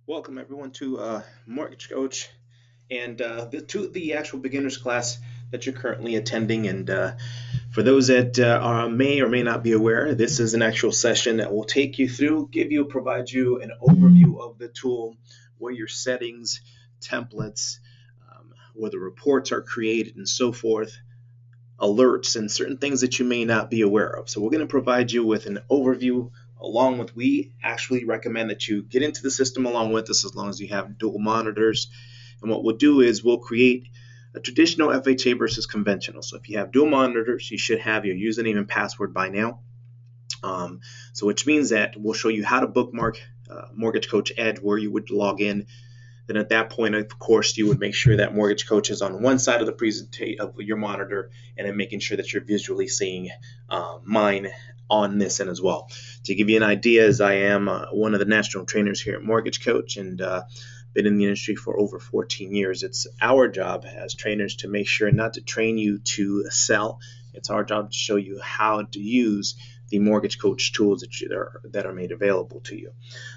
Welcome everyone to Mortgage Coach and the actual beginners class that you're currently attending. And for those that may or may not be aware, this is an actual session that will take you through, provide you an overview of the tool, where your settings, templates, where the reports are created, and so forth, alerts, and certain things that you may not be aware of. So we're going to provide you with an overview along with, we actually recommend that you get into the system along with us as long as you have dual monitors. And what we'll do is we'll create a traditional FHA versus conventional. So if you have dual monitors, you should have your username and password by now. So which means that we'll show you how to bookmark Mortgage Coach Edge, where you would log in. Then at that point, of course, you would make sure that Mortgage Coach is on one side of the presentation of your monitor, and then making sure that you're visually seeing mine on this end as well. To give you an idea, as I am one of the national trainers here at Mortgage Coach, and been in the industry for over 14 years, it's our job as trainers to make sure not to train you to sell. It's our job to show you how to use the Mortgage Coach tools that are made available to you.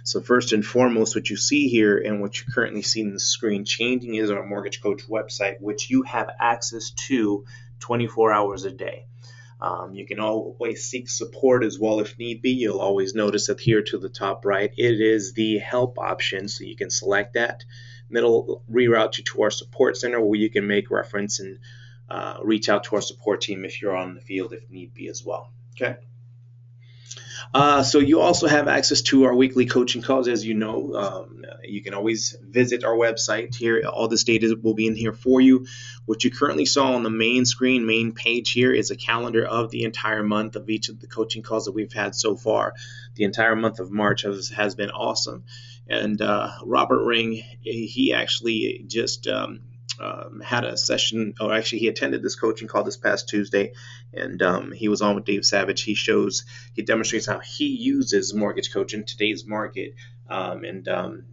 So first and foremost, what you see here and what you currently see on the screen changing is our Mortgage Coach website, which you have access to 24 hours a day. You can always seek support as well if need be. You'll always notice that here to the top right, it is the help option, so you can select that. And it'll reroute you to our support center, where you can make reference and reach out to our support team if you're on the field if need be as well. Okay. So you also have access to our weekly coaching calls. As you know, you can always visit our website here. All this data will be in here for you. What you currently saw on the main screen, main page here, is a calendar of the entire month of each of the coaching calls that we've had so far. The entire month of March has been awesome. And Robert Ring, he actually just had a session, or actually he attended this coaching call this past Tuesday, and he was on with Dave Savage. He demonstrates how he uses Mortgage Coach in today's market, and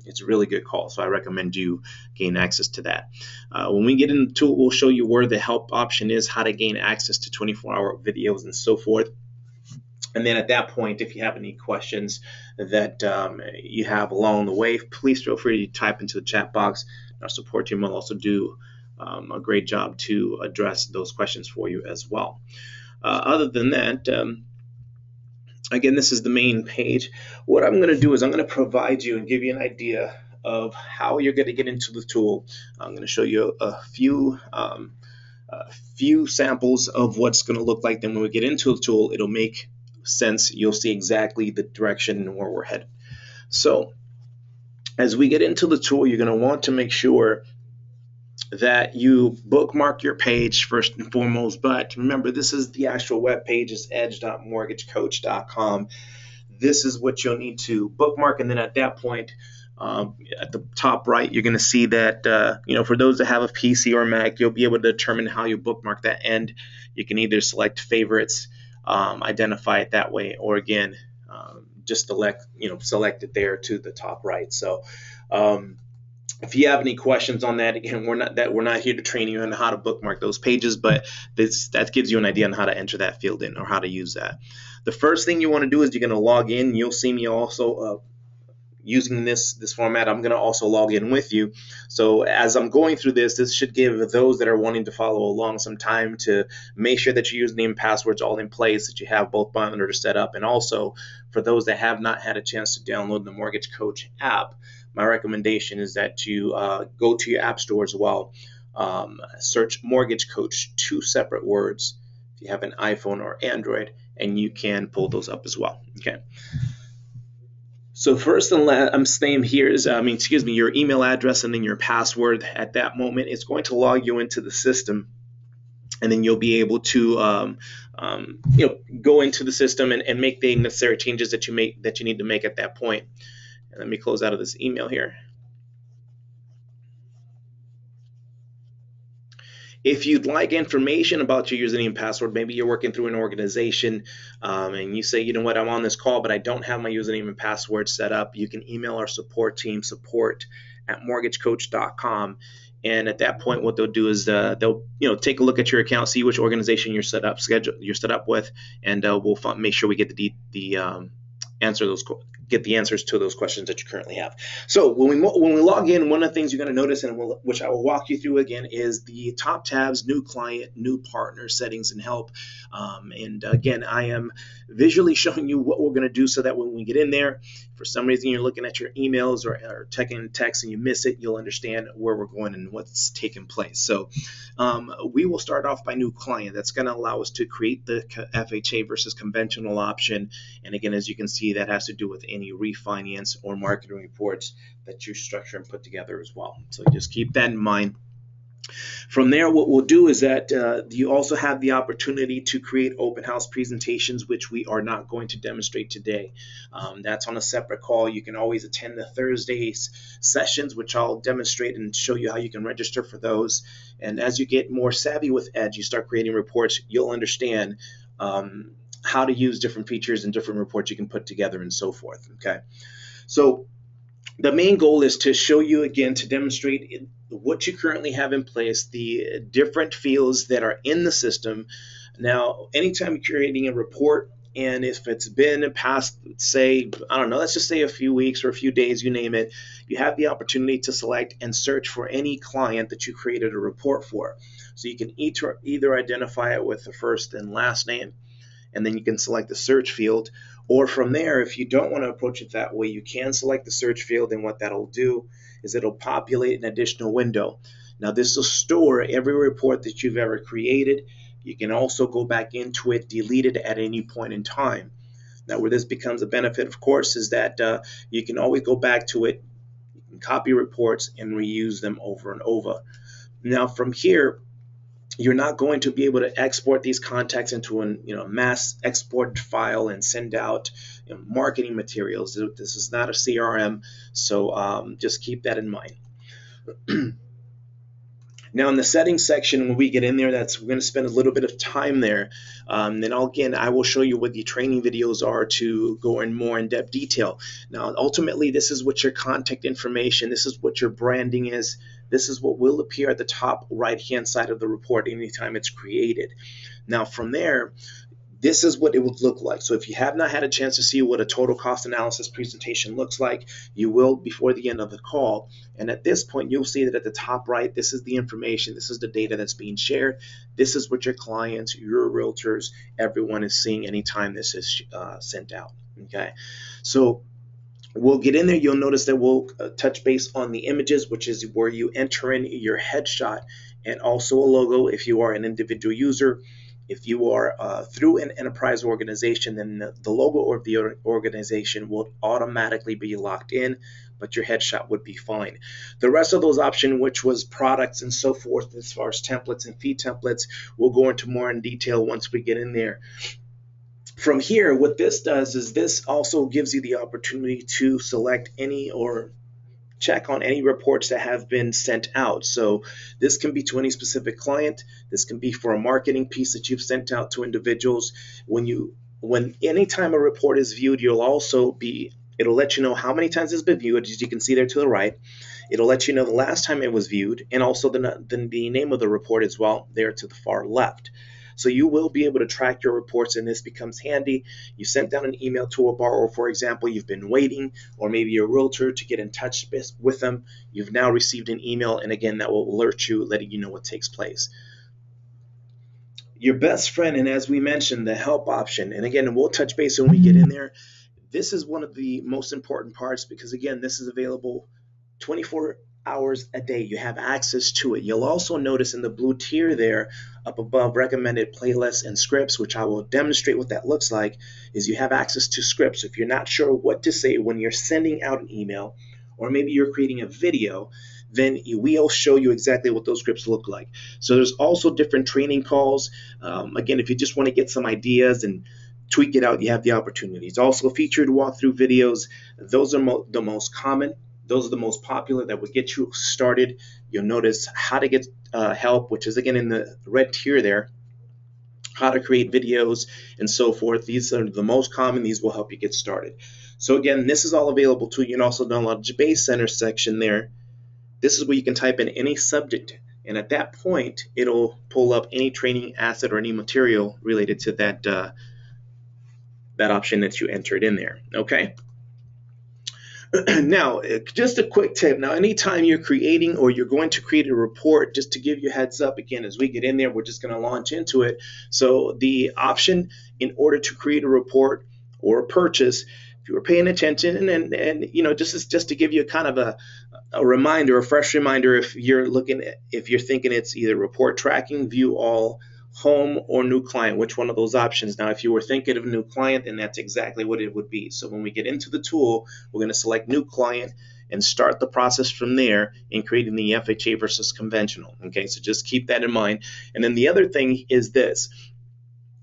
it's a really good call, so I recommend you gain access to that. When we get into it, we'll show you where the help option is, how to gain access to 24-hour videos and so forth. And then at that point, if you have any questions that you have along the way, please feel free to type into the chat box. Our support team will also do a great job to address those questions for you as well. Other than that, again, this is the main page. What I'm going to do is I'm going to provide you and give you an idea of how you're going to get into the tool. I'm going to show you a few samples of what's going to look like. Then when we get into the tool, it'll make sense. You'll see exactly the direction and where we're headed. So as we get into the tool, you're going to want to make sure that you bookmark your page first and foremost. But remember, this is the actual web page, is edge.mortgagecoach.com. This is what you'll need to bookmark, and then at that point, at the top right, you're going to see that for those that have a PC or Mac, you'll be able to determine how you bookmark that end. You can either select favorites, identify it that way, or again, just select it there to the top right. So if you have any questions on that, again, we're not here to train you on how to bookmark those pages, but that gives you an idea on how to enter that field in or how to use that. The first thing you want to do is you're going to log in. You'll see me also using this format. I'm going to also log in with you. So as I'm going through this should give those that are wanting to follow along some time to make sure that your username and password's all in place, that you have both monitors set up. And also for those that have not had a chance to download the Mortgage Coach app, my recommendation is that you go to your app store as well, search Mortgage Coach, 2 separate words, if you have an iPhone or Android, and you can pull those up as well. Okay. So first and last name here is, your email address and then your password. At that moment, it's going to log you into the system, and then you'll be able to go into the system and make the necessary changes that you need to make at that point. And let me close out of this email here. If you'd like information about your username and password, maybe you're working through an organization and you say, you know what, I'm on this call, but I don't have my username and password set up, you can email our support team, support@mortgagecoach.com. And at that point, what they'll do is they'll take a look at your account, see which organization you're set up with, and we'll make sure we get get the answers to those questions that you currently have. So when we log in, one of the things you're going to notice, and which I will walk you through again, is the top tabs: new client, new partner, settings, and help. And again, I am visually showing you what we're going to do so that when we get in there, for some reason you're looking at your emails or checking text and you miss it, you'll understand where we're going and what's taking place. So we will start off by new client. That's going to allow us to create the FHA versus conventional option. And again, as you can see, that has to do with any refinance or marketing reports that you structure and put together as well. So just keep that in mind. From there, what we'll do is that you also have the opportunity to create open house presentations, which we are not going to demonstrate today. That's on a separate call. You can always attend the Thursdays sessions, which I'll demonstrate and show you how you can register for those. And as you get more savvy with Edge, you start creating reports, you'll understand how to use different features and different reports you can put together and so forth. Okay, so the main goal is to show you again, to demonstrate what you currently have in place, the different fields that are in the system. Now, anytime you're creating a report, and if it's been past, say, I don't know, let's just say a few weeks or a few days, you name it, you have the opportunity to select and search for any client that you created a report for. So you can either identify it with the first and last name, and then you can select the search field. Or from there, if you don't want to approach it that way, you can select the search field, and what that'll do is it'll populate an additional window. Now, this will store every report that you've ever created. You can also go back into it, delete it at any point in time. Now, where this becomes a benefit, of course, is that you can always go back to it, you can copy reports and reuse them over and over. Now, from here, you're not going to be able to export these contacts into a mass export file and send out marketing materials. This is not a CRM, so just keep that in mind. Now, in the settings section, when we get in there, we're going to spend a little bit of time there. Then again, I will show you what the training videos are to go in more in-depth detail. Now, ultimately, this is what your contact information, this is what your branding is, this is what will appear at the top right-hand side of the report anytime it's created. Now, from there, this is what it would look like. So if you have not had a chance to see what a total cost analysis presentation looks like, you will before the end of the call. And at this point, you'll see that at the top right, this is the information, this is the data that's being shared. This is what your clients, your realtors, everyone is seeing anytime this is sent out. Okay, so we'll get in there. You'll notice that we'll touch base on the images, which is where you enter in your headshot and also a logo if you are an individual user. If you are through an enterprise organization, then the logo of the organization will automatically be locked in, but your headshot would be fine. The rest of those options, which was products and so forth, as far as templates and fee templates, we'll go into more in detail once we get in there. From here, what this does is this also gives you the opportunity to select any or check on any reports that have been sent out. So this can be to any specific client. This can be for a marketing piece that you've sent out to individuals. When anytime a report is viewed, it'll let you know how many times it's been viewed, as you can see there to the right. It'll let you know the last time it was viewed, and also the name of the report as well there to the far left. So you will be able to track your reports, and this becomes handy. You sent down an email to a borrower, for example, you've been waiting, or maybe a realtor, to get in touch with them. You've now received an email, and again, that will alert you, letting you know what takes place. Your best friend, and as we mentioned, the help option, and again, we'll touch base when we get in there. This is one of the most important parts because, again, this is available 24 hours a day. You have access to it. You'll also notice in the blue tier there up above, recommended playlists and scripts, which I will demonstrate what that looks like, is you have access to scripts. If you're not sure what to say when you're sending out an email, or maybe you're creating a video, then we'll show you exactly what those scripts look like. So there's also different training calls. Again, if you just want to get some ideas and tweak it out, you have the opportunities. Also featured walkthrough videos. Those are the most common. Those are the most popular that would get you started. You'll notice how to get help, which is again in the red tier there, how to create videos and so forth. These are the most common. These will help you get started. So again, this is all available to you. You can also download the Base Center section there. This is where you can type in any subject, and at that point, it'll pull up any training asset or any material related to that option that you entered in there. Okay. Now, just a quick tip. Now, anytime you're creating or you're going to create a report, just to give you a heads up, again, as we get in there, we're just going to launch into it. So the option in order to create a report or a purchase, if you were paying attention, and just to give you a kind of a reminder, a fresh reminder, if you're thinking it's either report tracking, view all, home, or new client, which one of those options. Now, if you were thinking of new client, then that's exactly what it would be. So when we get into the tool, we're going to select new client and start the process from there in creating the FHA versus conventional. Okay, so just keep that in mind. And then the other thing is this: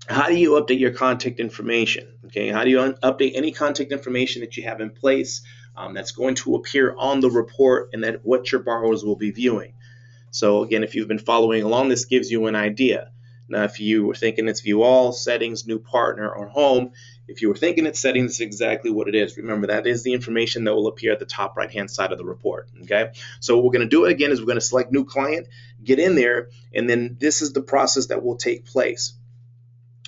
how do you update your contact information? Okay, how do you update any contact information that you have in place that's going to appear on the report and that what your borrowers will be viewing? So again, if you've been following along, this gives you an idea. Now, if you were thinking it's view all, settings, new partner, or home, if you were thinking it's settings, it's exactly what it is. Remember, that is the information that will appear at the top right-hand side of the report, okay? So what we're going to do again is we're going to select new client, get in there, and then this is the process that will take place.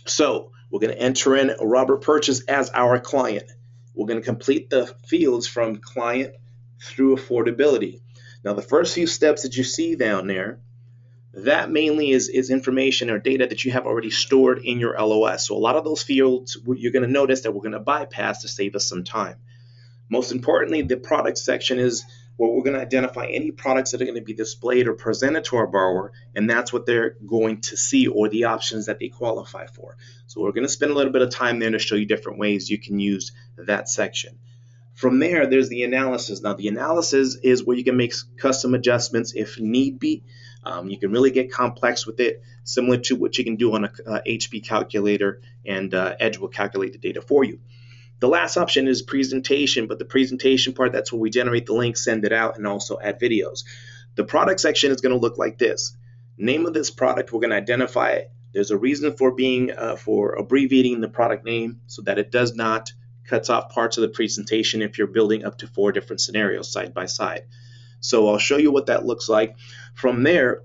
So we're going to enter in Robert Purchase as our client. We're going to complete the fields from client through affordability. Now, the first few steps that you see down there, that mainly is information or data that you have already stored in your LOS. So a lot of those fields, you're going to notice that we're going to bypass to save us some time. Most importantly, the product section is where we're going to identify any products that are going to be displayed or presented to our borrower, and that's what they're going to see, or the options that they qualify for. So we're going to spend a little bit of time there to show you different ways you can use that section. From there, there's the analysis. Now, the analysis is where you can make custom adjustments if need be. You can really get complex with it, similar to what you can do on a HB calculator, and Edge will calculate the data for you. The last option is presentation, but the presentation part, that's where we generate the link, send it out, and also add videos. The product section is going to look like this. Name of this product, we're going to identify it. There's a reason for for abbreviating the product name so that it does not cut off parts of the presentation if you're building up to 4 different scenarios side by side. So I'll show you what that looks like. From there,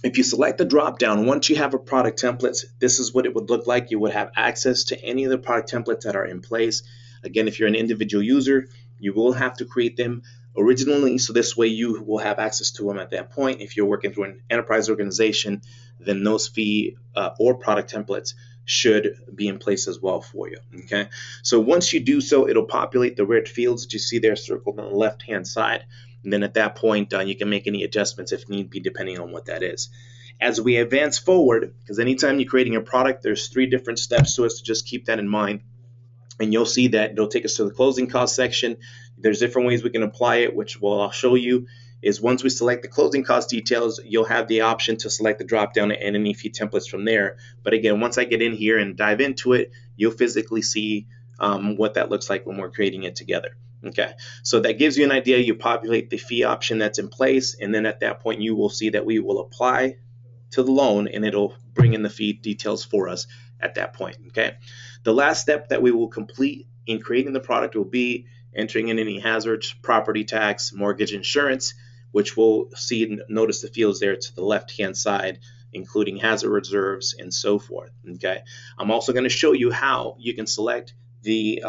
if you select the drop down, once you have a product template, this is what it would look like. You would have access to any of the product templates that are in place. Again, if you're an individual user, you will have to create them originally, so this way you will have access to them at that point. If you're working through an enterprise organization, then those fee or product templates should be in place as well for you. Okay, so once you do so, it'll populate the red fields that you see there circled on the left hand side. And then at that point, you can make any adjustments if need be, depending on what that is. As we advance forward, because anytime you're creating a product, there's 3 different steps to it, so just keep that in mind. And you'll see that it'll take us to the closing cost section. There's different ways we can apply it, which I'll show you. Is once we select the closing cost details, you'll have the option to select the drop down and any fee templates from there. But again, once I get in here and dive into it, you'll physically see what that looks like when we're creating it together. Okay, so that gives you an idea. You populate the fee option that's in place, and then at that point you will see that we will apply to the loan and it'll bring in the fee details for us at that point. Okay, the last step that we will complete in creating the product will be entering in any hazards, property tax, mortgage insurance, which we'll see and notice the fields there to the left hand side, including hazard reserves and so forth. Okay, I'm also going to show you how you can select the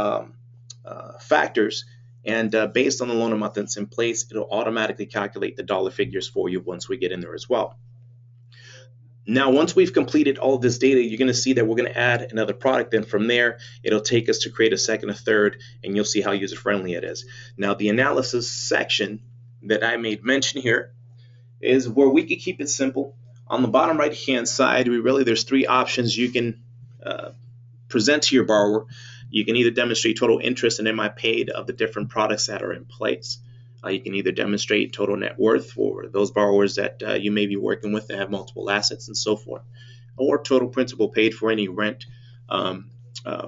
factors, and based on the loan amount that's in place, it'll automatically calculate the dollar figures for you once we get in there as well. Now, once we've completed all of this data, you're going to see that we're going to add another product. Then from there, it'll take us to create a second, a third, and you'll see how user-friendly it is. Now, the analysis section that I made mention here is where we can keep it simple. On the bottom right-hand side, there's 3 options you can present to your borrower. You can either demonstrate total interest and MI paid of the different products that are in place. You can either demonstrate total net worth for those borrowers that you may be working with that have multiple assets and so forth, or total principal paid for any rent,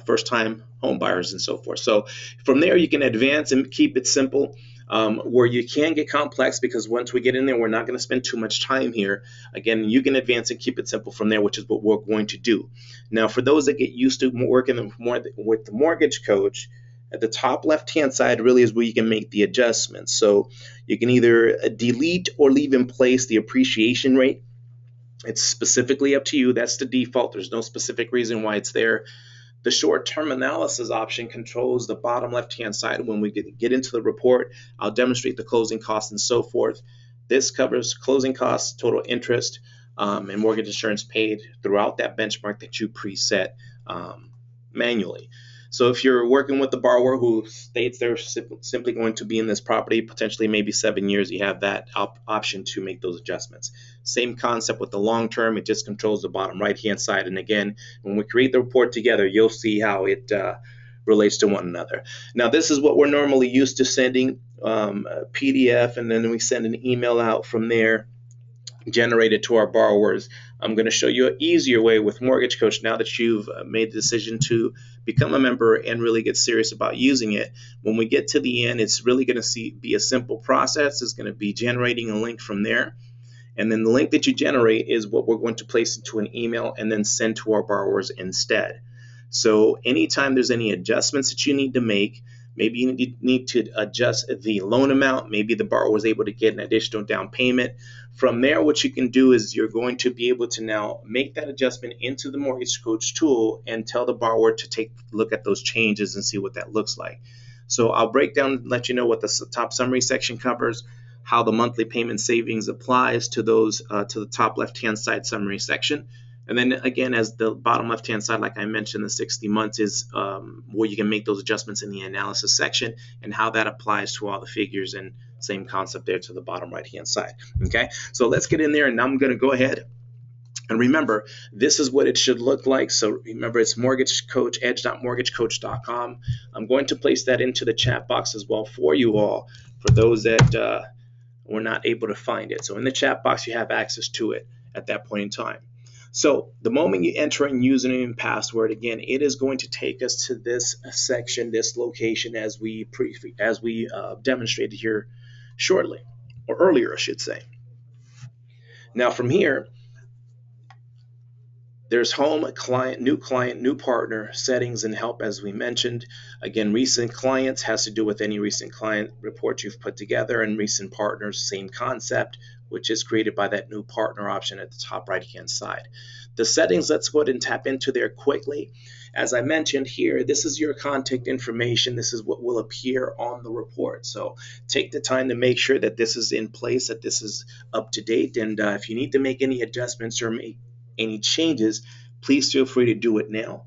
first-time home buyers and so forth. So from there, you can advance and keep it simple. Where you can get complex, because once we get in there, we're not going to spend too much time here. Again, you can advance and keep it simple from there, which is what we're going to do. Now, for those that get used to working with the mortgage coach, at the top left-hand side really is where you can make the adjustments. So you can either delete or leave in place the appreciation rate. It's specifically up to you. That's the default. There's no specific reason why it's there. The short-term analysis option controls the bottom left-hand side. When we get into the report, I'll demonstrate the closing costs and so forth. This covers closing costs, total interest, and mortgage insurance paid throughout that benchmark that you preset manually. So if you're working with the borrower who states they're simply going to be in this property, potentially maybe 7 years, you have that option to make those adjustments. Same concept with the long term, it just controls the bottom right hand side. And again, when we create the report together, you'll see how it relates to one another. Now, this is what we're normally used to sending, a PDF, and then we send an email out from there generated to our borrowers. I'm going to show you an easier way with Mortgage Coach now that you've made the decision to become a member and really get serious about using it. When we get to the end, it's really going to be a simple process. It's going to be generating a link from there. And then the link that you generate is what we're going to place into an email and then send to our borrowers instead. So anytime there's any adjustments that you need to make, maybe you need to adjust the loan amount. Maybe the borrower was able to get an additional down payment. From there, what you can do is you're going to be able to now make that adjustment into the Mortgage Coach tool and tell the borrower to take a look at those changes and see what that looks like. So I'll break down and let you know what the top summary section covers, how the monthly payment savings applies to those to the top left-hand side summary section. And then again, as the bottom left-hand side, like I mentioned, the 60 months is where you can make those adjustments in the analysis section and how that applies to all the figures, and same concept there to the bottom right-hand side. Okay, so let's get in there, and now I'm going to go ahead. And remember, this is what it should look like. So remember, it's Mortgage Coach, edge.mortgagecoach.com. I'm going to place that into the chat box as well for you all, for those that were not able to find it. So in the chat box, you have access to it at that point in time. So the moment you enter in username and password, again, it is going to take us to this section, this location, as we demonstrated here shortly, or earlier, I should say. Now from here, there's home, client, new partner, settings, and help, as we mentioned. Again, recent clients has to do with any recent client report you've put together, and recent partners, same concept, which is created by that new partner option at the top right-hand side. The settings, let's go ahead and tap into there quickly. As I mentioned here, this is your contact information. This is what will appear on the report. So take the time to make sure that this is in place, that this is up to date. And if you need to make any adjustments or make any changes, please feel free to do it now.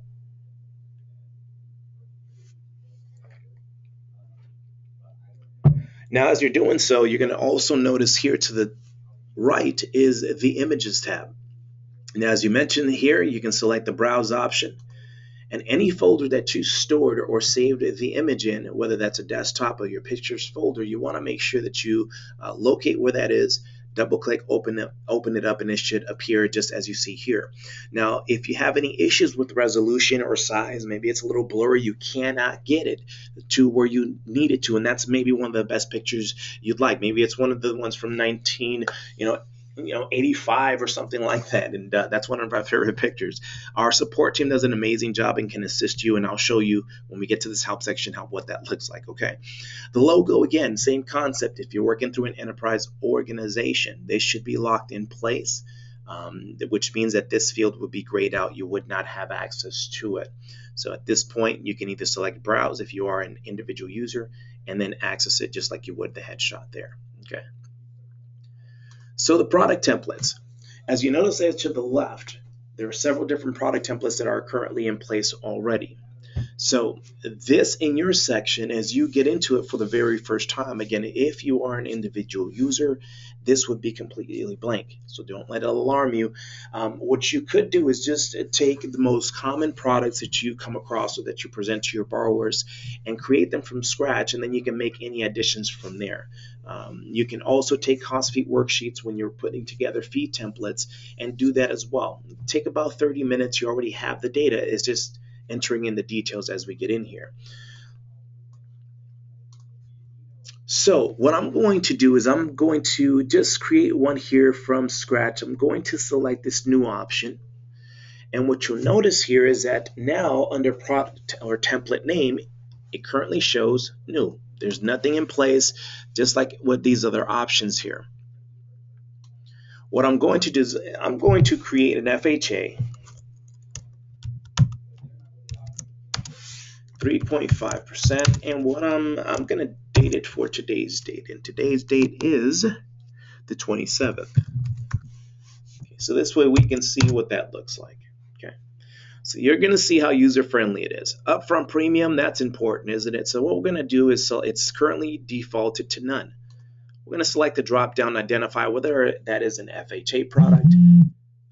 Now, as you're doing so, you're going to also notice here to the right is the Images tab. Now, as you mentioned here, you can select the Browse option, and any folder that you stored or saved the image in, whether that's a desktop or your pictures folder, you want to make sure that you locate where that is. Double click, open it up, and it should appear just as you see here. Now, if you have any issues with resolution or size, maybe it's a little blurry, you cannot get it to where you need it to, and that's maybe one of the best pictures you'd like. Maybe it's one of the ones from 85 or something like that, and that's one of our favorite pictures. Our support team does an amazing job and can assist you, and I'll show you when we get to this help section what that looks like. Okay, the logo, again, same concept. If you're working through an enterprise organization, they should be locked in place, which means that this field would be grayed out. You would not have access to it. So at this point, you can either select Browse if you are an individual user, and then access it just like you would the headshot there. Okay. So the product templates, as you notice there to the left, there are several different product templates that are currently in place already. So this in your section, as you get into it for the very first time, again, if you are an individual user, this would be completely blank. So don't let it alarm you. What you could do is just take the most common products that you come across or that you present to your borrowers and create them from scratch, and then you can make any additions from there. You can also take cost feet worksheets when you're putting together fee templates and do that as well. Take about 30 minutes. You already have the data. It's just entering in the details as we get in here. So what I'm going to do is I'm going to just create one here from scratch. I'm going to select this new option. And what you'll notice here is that now under product or template name, it currently shows new. There's nothing in place, just like with these other options here. What I'm going to do is I'm going to create an FHA. 3.5%, and what I'm going to date it for today's date, and today's date is the 27th. Okay, so this way we can see what that looks like. Okay, so you're going to see how user-friendly it is. Upfront Premium, that's important, isn't it? So what we're going to do is, so it's currently defaulted to none. We're going to select the drop-down and identify whether that is an FHA product,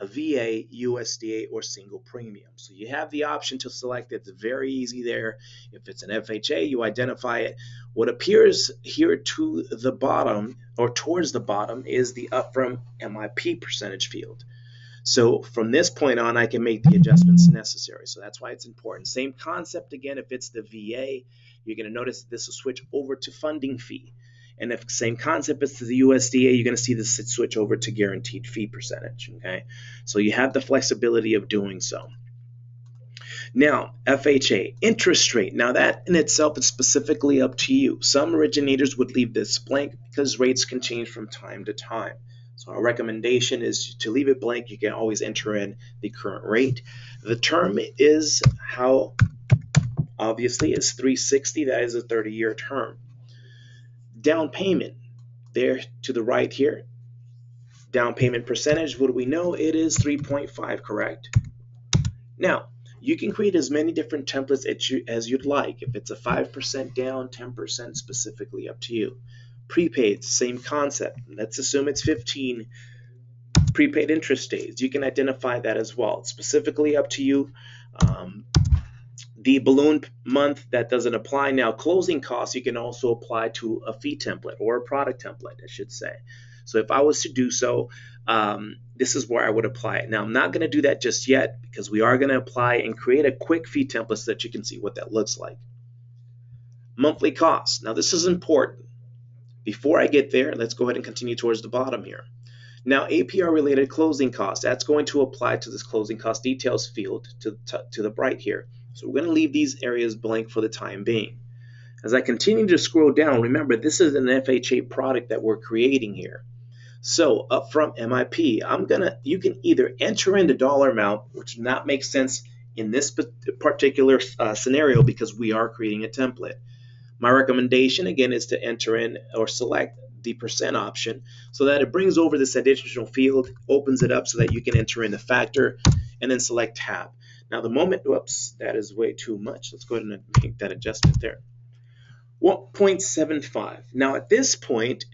a VA, USDA, or single premium. So you have the option to select it. It's very easy there. If it's an FHA, you identify it. What appears here to the bottom or towards the bottom is the upfront MIP percentage field. So from this point on, I can make the adjustments necessary. So that's why it's important. Same concept again. If it's the VA, you're going to notice this will switch over to funding fee. And if same concept is to the USDA, you're going to see this switch over to guaranteed fee percentage. Okay, so you have the flexibility of doing so. Now, FHA interest rate. Now that in itself is specifically up to you. Some originators would leave this blank because rates can change from time to time. So our recommendation is to leave it blank. You can always enter in the current rate. The term is how obviously is 360. That is a 30-year term. Down payment, there to the right here, down payment percentage, what do we know? It is 3.5, correct? Now, you can create as many different templates as you'd like. If it's a 5% down, 10%, specifically up to you. Prepaid, same concept. Let's assume it's 15 prepaid interest days. You can identify that as well. It's specifically up to you. The balloon month, that doesn't apply. Now, closing costs, you can also apply to a fee template or a product template, I should say. So if I was to do so, this is where I would apply it. Now, I'm not going to do that just yet because we are going to apply and create a quick fee template so that you can see what that looks like. Monthly costs. Now, this is important. Before I get there, let's go ahead and continue towards the bottom here. Now, APR-related closing costs, that's going to apply to this closing cost details field to the right here. So we're going to leave these areas blank for the time being. As I continue to scroll down, remember this is an FHA product that we're creating here. So upfront MIP, you can either enter in the dollar amount, which does not make sense in this particular scenario because we are creating a template. My recommendation again is to enter in or select the percent option so that it brings over this additional field, opens it up so that you can enter in the factor and then select tab. Now the moment, whoops, that is way too much. Let's go ahead and make that adjustment there. 1.75. Now at this point,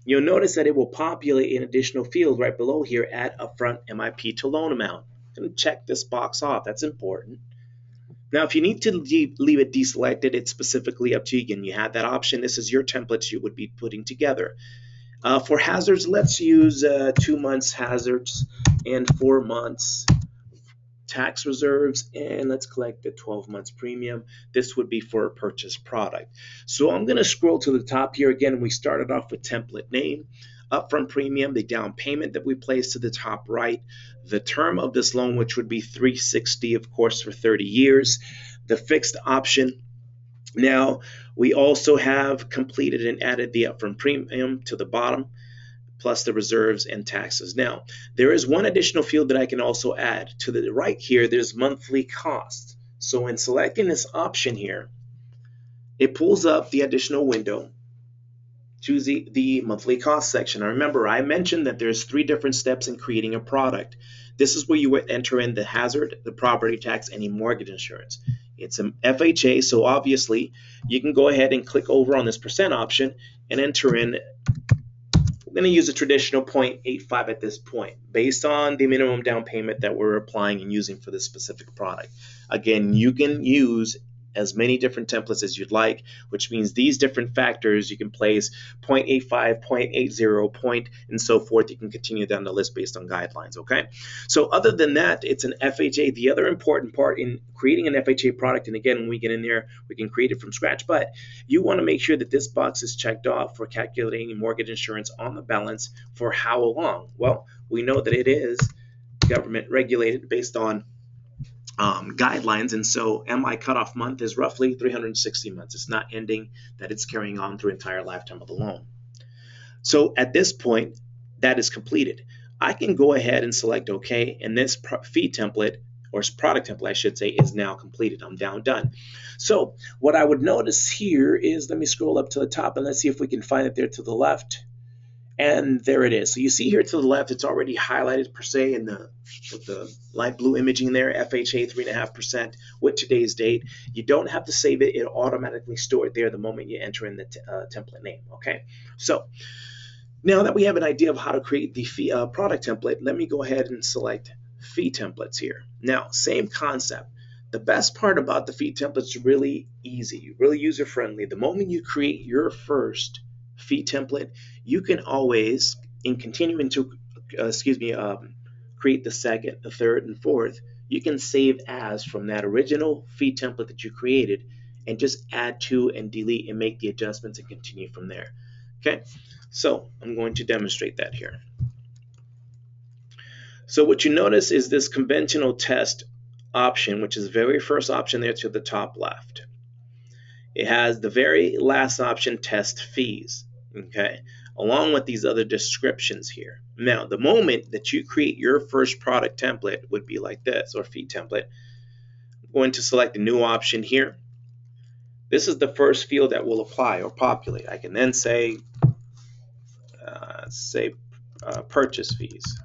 you'll notice that it will populate an additional field right below here at upfront MIP to loan amount. I'm going to check this box off. That's important. Now, if you need to leave it deselected, it's specifically up to you. Again, you have that option. This is your template you would be putting together. For hazards, let's use 2 months hazards and 4 months tax reserves, and let's collect the 12 months premium. This would be for a purchase product. So I'm going to scroll to the top here. Again, we started off with template name, upfront premium, the down payment that we placed to the top right, the term of this loan, which would be 360, of course, for 30 years, the fixed option. Now, we also have completed and added the upfront premium to the bottom, plus the reserves and taxes. Now, there is one additional field that I can also add. To the right here, there's monthly cost. So in selecting this option here, it pulls up the additional window, choose the monthly cost section. Now remember, I mentioned that there's 3 different steps in creating a product. This is where you would enter in the hazard, the property tax, any mortgage insurance. It's an FHA, so obviously you can go ahead and click over on this percent option and enter in. We're going to use a traditional 0.85 at this point based on the minimum down payment that we're applying and using for this specific product. Again, you can use as many different templates as you'd like, which means these different factors you can place 0.85, 0.80, point, and so forth. You can continue down the list based on guidelines, okay? So other than that, it's an FHA. The other important part in creating an FHA product, and again, when we get in there, we can create it from scratch, but you want to make sure that this box is checked off for calculating mortgage insurance on the balance for how long? Well, we know that it is government regulated based on guidelines, and so MI cutoff month is roughly 360 months. It's not ending, that it's carrying on through the entire lifetime of the loan. So at this point, that is completed. I can go ahead and select OK, and this fee template or product template, I should say, is now completed. I'm now done. So what I would notice here is, let me scroll up to the top and let's see if we can find it there to the left. And there it is. So you see here to the left, it's already highlighted per se in with the light blue imaging there, FHA 3.5% with today's date. You don't have to save it. It'll automatically store it there the moment you enter in the template name, okay? So now that we have an idea of how to create the fee, product template, let me go ahead and select fee templates here. Now, same concept. The best part about the fee templates is really easy, really user-friendly. The moment you create your first fee template, you can always, in continuing to, create the second, the third, and fourth, you can save as from that original fee template that you created and just add to and delete and make the adjustments and continue from there. Okay, so I'm going to demonstrate that here. So what you notice is this conventional test option, which is the very first option there to the top left. It has the very last option, test fees, okay, along with these other descriptions here. Now, the moment that you create your first product template would be like this, or fee template. I'm going to select the new option here. This is the first field that will apply or populate. I can then say, purchase fees.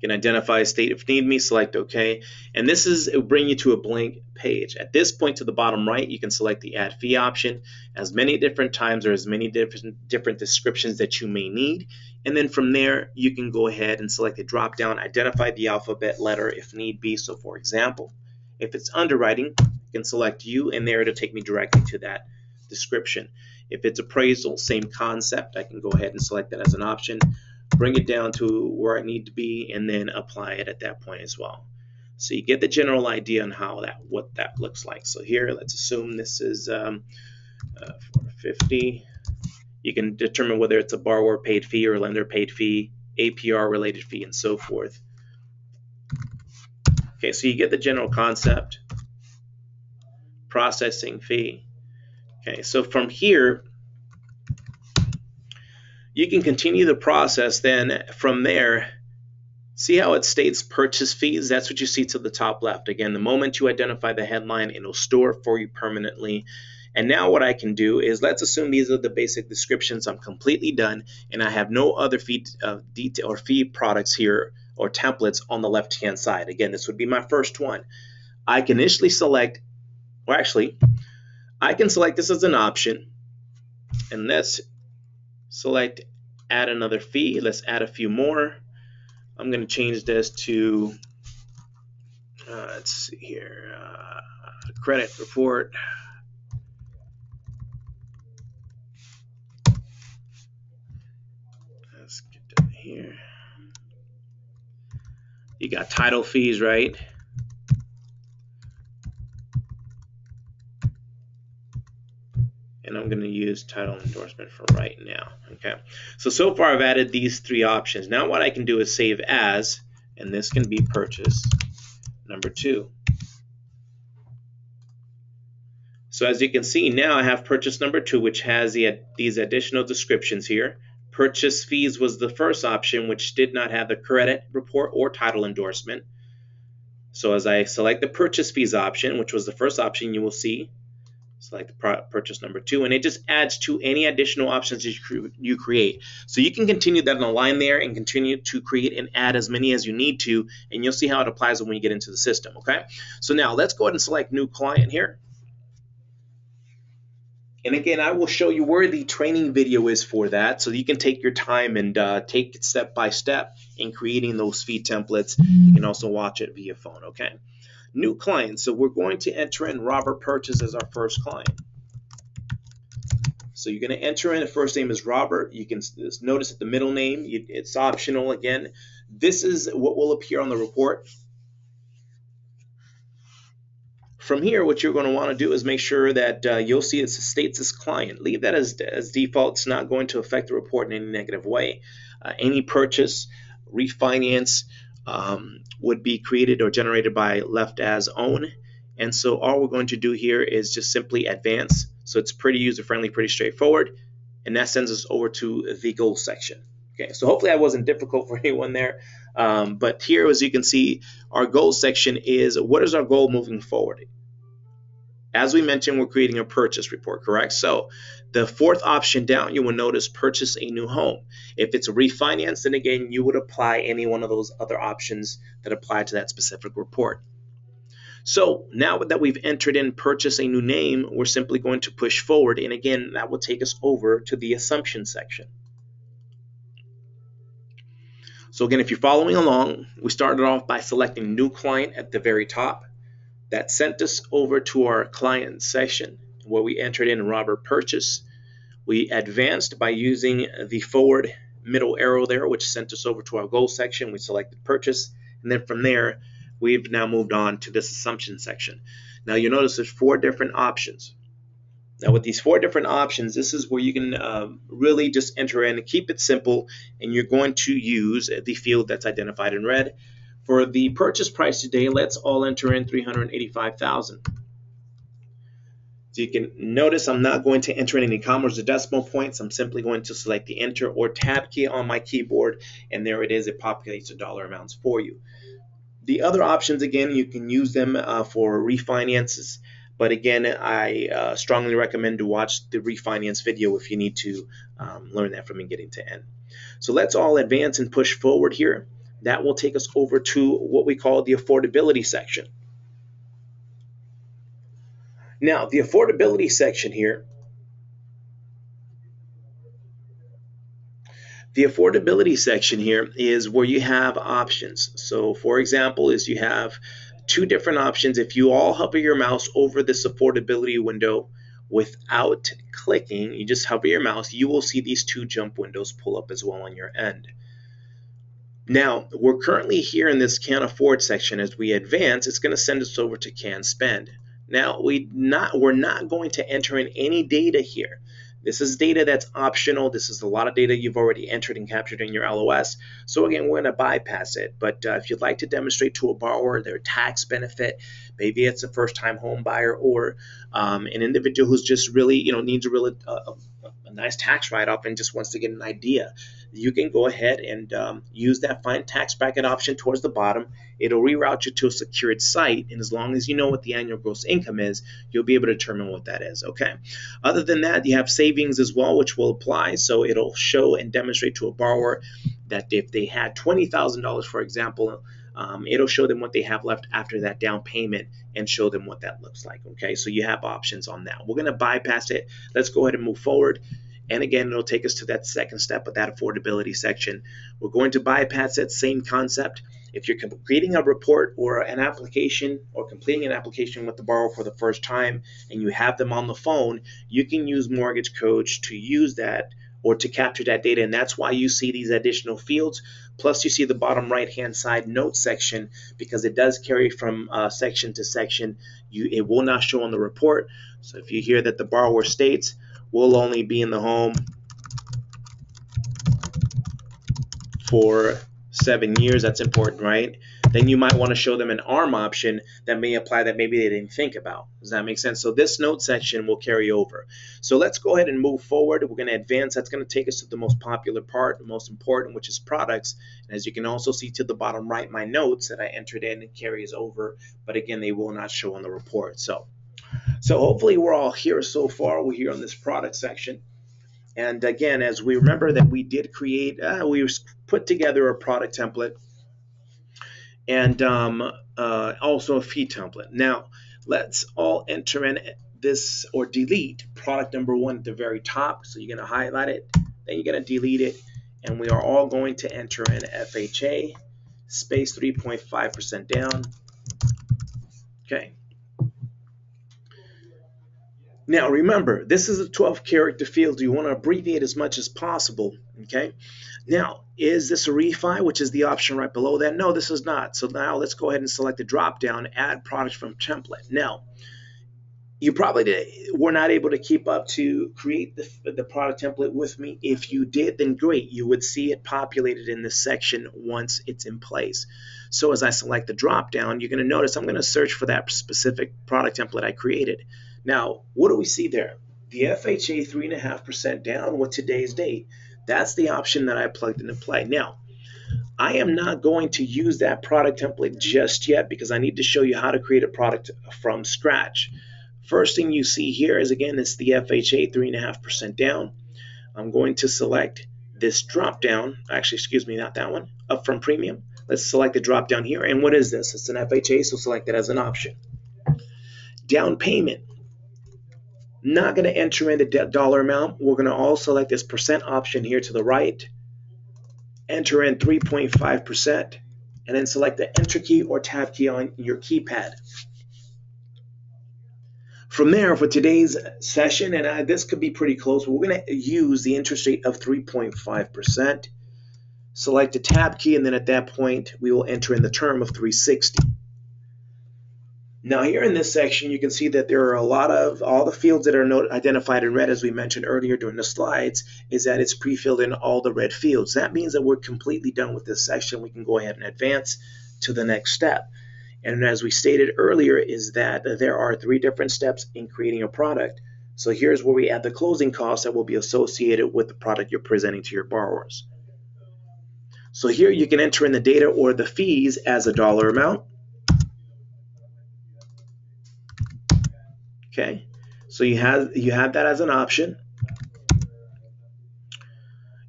You can identify a state if need be, select OK, and it will bring you to a blank page. At this point to the bottom right, you can select the add fee option as many different times or as many different descriptions that you may need, and then from there you can go ahead and select the drop down, identify the alphabet letter if need be. So for example, if it's underwriting, you can select U, and there it'll take me directly to that description. If it's appraisal, same concept, I can go ahead and select that as an option, bring it down to where I need to be, and then apply it at that point as well. So you get the general idea on what that looks like. So here, let's assume this is 450. You can determine whether it's a borrower paid fee or lender paid fee, APR related fee, and so forth. Okay, so you get the general concept. Processing fee. Okay, so from here, you can continue the process. Then from there, see how it states purchase fees? That's what you see to the top left. Again, the moment you identify the headline, it'll store for you permanently. And now what I can do is, let's assume these are the basic descriptions. I'm completely done, and I have no other fee detail or fee products here or templates on the left-hand side. Again, this would be my first one. I can initially select, or actually, I can select this as an option, and let's select add another fee. Let's add a few more. I'm going to change this to, let's see here, credit report. Let's get that here. You got title fees, right? And I'm going to use title endorsement for right now. Okay, so far I've added these three options. Now what I can do is save as, and this can be purchase number 2. So as you can see, now I have purchase number 2, which has these additional descriptions here. Purchase fees was the first option, which did not have the credit report or title endorsement. So as I select the purchase fees option, which was the first option, you will see, select the purchase number 2, and it just adds to any additional options you create. So you can continue that on the line there and continue to create and add as many as you need to, and you'll see how it applies when you get into the system, okay? So now let's go ahead and select new client here. And again, I will show you where the training video is for that, so you can take your time and take it step by step in creating those fee templates. You can also watch it via phone, okay? New client, so we're going to enter in Robert Purchase as our first client. So you're going to enter in, the first name is Robert. You can notice that the middle name, it's optional again. This is what will appear on the report. From here, what you're going to want to do is make sure that you'll see it states as client. Leave that as default. It's not going to affect the report in any negative way. Any purchase, refinance, would be created or generated by left as own, and so all we're going to do here is just simply advance. So it's pretty user friendly, pretty straightforward, and that sends us over to the goal section. Okay, so hopefully that wasn't difficult for anyone there. But here, as you can see, our goal section is what is our goal moving forward? As we mentioned, we're creating a purchase report, correct? So the fourth option down, you will notice purchase a new home. If it's a refinance, then again, you would apply any one of those other options that apply to that specific report. So now that we've entered in purchase a new name, we're simply going to push forward. And again, that will take us over to the assumption section. So again, if you're following along, we started off by selecting new client at the very top. That sent us over to our client section where we entered in Robert Purchase. We advanced by using the forward middle arrow there, which sent us over to our goal section. We selected purchase, and then from there, we've now moved on to this assumption section. Now you'll notice there's 4 different options. Now with these 4 different options, this is where you can really just enter in and keep it simple, and you're going to use the field that's identified in red. For the purchase price today, let's all enter in $385,000. So you can notice I'm not going to enter in any commas or decimal points. I'm simply going to select the enter or tab key on my keyboard, and there it is. It populates the dollar amounts for you. The other options, again, you can use them for refinances. But again, I strongly recommend to watch the refinance video if you need to learn that from beginning to end. So let's all advance and push forward here. That will take us over to what we call the affordability section. Now, the affordability section here, is where you have options. So, for example, is you have 2 different options. If you all hover your mouse over this affordability window without clicking, you just hover your mouse, you will see these 2 jump windows pull up as well on your end. Now, we're currently here in this can afford section. As we advance, it's going to send us over to can spend. Now, we're not going to enter in any data here. This is data that's optional. This is a lot of data you've already entered and captured in your LOS. So again, we're going to bypass it. But if you'd like to demonstrate to a borrower their tax benefit, maybe it's a first-time home buyer or an individual who's just really, needs a nice tax write-off and just wants to get an idea, you can go ahead and use that find tax bracket option towards the bottom. It'll reroute you to a secured site, and as long as you know what the annual gross income is, you'll be able to determine what that is. Okay. Other than that, you have savings as well, which will apply. So it'll show and demonstrate to a borrower that if they had $20,000, for example, it'll show them what they have left after that down payment and show them what that looks like. Okay, so you have options on that. We're going to bypass it. Let's go ahead and move forward. And again, it'll take us to that second step of that affordability section. We're going to bypass that same concept. If you're creating a report or an application or completing an application with the borrower for the first time and you have them on the phone, you can use Mortgage Coach to use that or to capture that data, and that's why you see these additional fields. Plus, you see the bottom right-hand side note section because it does carry from section to section. It will not show on the report. So if you hear that the borrower states, we'll only be in the home for 7 years, that's important, right? Then you might want to show them an ARM option that may apply that maybe they didn't think about. Does that make sense? So this note section will carry over. So let's go ahead and move forward. We're going to advance. That's going to take us to the most popular part, the most important, which is products. And as you can also see to the bottom right, my notes that I entered in and carries over, but again, they will not show on the report. So hopefully we're all here so far. We're here on this product section. And again, as we remember that we did create, we put together a product template and also a fee template. Now, let's all enter in this or delete product number 1 at the very top. So you're going to highlight it, then you're going to delete it, and we are all going to enter in FHA space 3.5% down. Okay. Now remember, this is a 12-character field. You want to abbreviate as much as possible, okay? Now, is this a refi, which is the option right below that? No, this is not. So now let's go ahead and select the drop-down, add products from template. Now, you probably were not able to keep up to create the product template with me. If you did, then great. You would see it populated in this section once it's in place. So as I select the drop-down, you're going to notice I'm going to search for that specific product template I created. Now, what do we see there? The FHA 3.5% down with today's date. That's the option that I plugged into play. Now, I am not going to use that product template just yet because I need to show you how to create a product from scratch. First thing you see here is, again, it's the FHA 3.5% down. I'm going to select this drop down. Actually, excuse me, not that one. Upfront Premium. Let's select the drop down here. And what is this? It's an FHA, so select it as an option. Down payment. Not going to enter in the dollar amount. We're going to also select this percent option here to the right. Enter in 3.5%, and then select the Enter key or Tab key on your keypad. From there, for today's session, and this could be pretty close, we're going to use the interest rate of 3.5%. Select the Tab key, and then at that point, we will enter in the term of 360. Now here in this section, you can see that there are a lot of, all the fields that are identified in red, as we mentioned earlier during the slides, is that it's pre-filled in all the red fields. That means that we're completely done with this section. We can go ahead and advance to the next step. And as we stated earlier, is that there are 3 different steps in creating a product. So here's where we add the closing costs that will be associated with the product you're presenting to your borrowers. So here you can enter in the data or the fees as a dollar amount. Okay, so you have that as an option.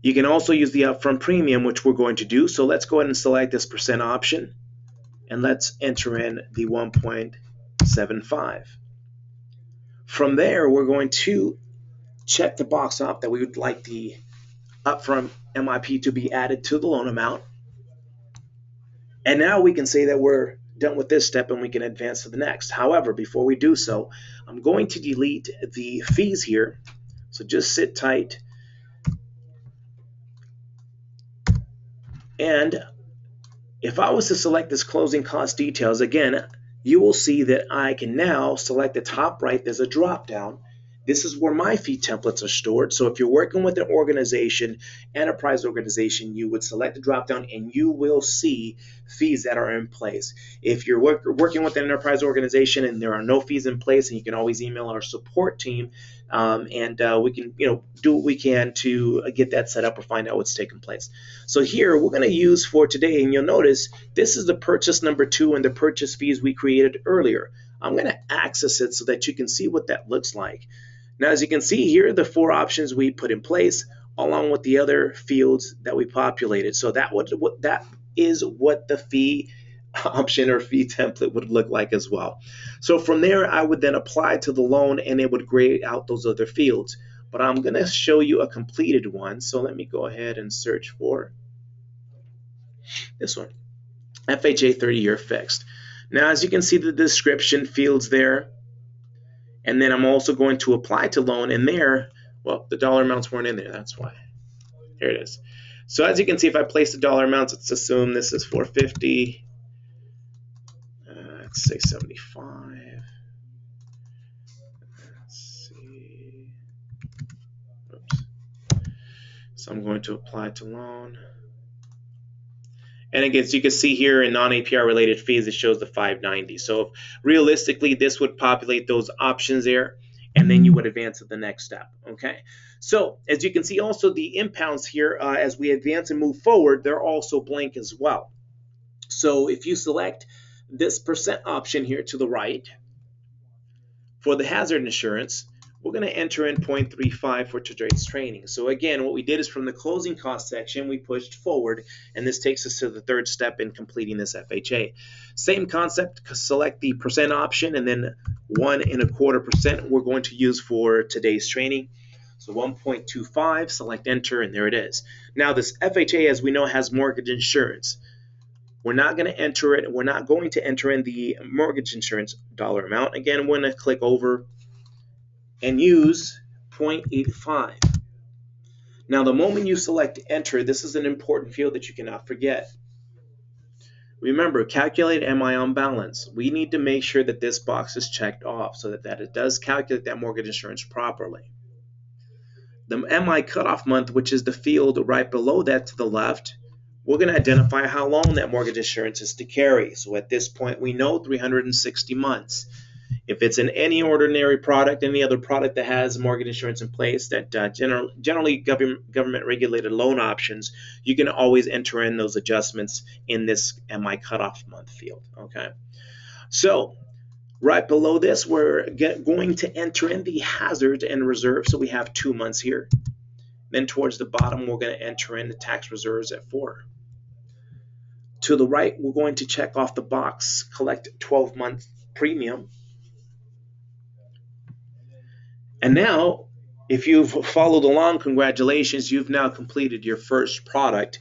You can also use the upfront premium, which we're going to do. So let's go ahead and select this percent option, and let's enter in the 1.75. From there, we're going to check the box off that we would like the upfront MIP to be added to the loan amount. And now we can say that we're done with this step and we can advance to the next. However, before we do so, I'm going to delete the fees here. So just sit tight. And if I was to select this closing cost details, again, you will see that I can now select the top right. There's a drop down. This is where my fee templates are stored. So if you're working with an organization, enterprise organization, you would select the drop down and you will see fees that are in place. If you're working with an enterprise organization and there are no fees in place, and you can always email our support team, and we can do what we can to get that set up or find out what's taking place. So here we're going to use for today, and you'll notice this is the purchase number 2 and the purchase fees we created earlier. I'm going to access it so that you can see what that looks like. Now, as you can see here, the 4 options we put in place, along with the other fields that we populated. So that is what the fee option or fee template would look like as well. So from there, I would then apply to the loan, and it would grade out those other fields. But I'm going to show you a completed one. So let me go ahead and search for this one, FHA 30-year fixed. Now, as you can see, the description fields there. And then I'm also going to apply to loan, and there, well, the dollar amounts weren't in there. That's why. Here it is. So as you can see, if I place the dollar amounts, let's assume this is 450. Let's say 75. Let's see. Oops. So I'm going to apply to loan. And again, so you can see here in non-APR related fees, it shows the 590. So realistically, this would populate those options there, and then you would advance to the next step. Okay. So as you can see, also the impounds here, as we advance and move forward, they're also blank as well. So if you select this percent option here to the right for the hazard insurance, we're going to enter in 0.35 for today's training. So again, what we did is from the closing cost section, we pushed forward, and this takes us to the 3rd step in completing this FHA. Same concept, select the percent option, and then 1.25% we're going to use for today's training. So 1.25, select enter, and there it is. Now this FHA, as we know, has mortgage insurance. We're not going to enter it. We're not going to enter in the mortgage insurance dollar amount. Again, we're going to click over and use 0.85. Now, the moment you select enter, this is an important field that you cannot forget. Remember, calculate MI on balance. We need to make sure that this box is checked off so that it does calculate that mortgage insurance properly. The MI cutoff month, which is the field right below that to the left, we're going to identify how long that mortgage insurance is to carry. So at this point, we know 360 months. If it's in any ordinary product, any other product that has mortgage insurance in place, that generally government regulated loan options, you can always enter in those adjustments in this MI cutoff month field. Okay, so right below this, we're going to enter in the hazard and reserve. So we have 2 months here. Then towards the bottom, we're going to enter in the tax reserves at 4. To the right, we're going to check off the box, collect 12-month premium. And now, if you've followed along, congratulations, you've now completed your first product.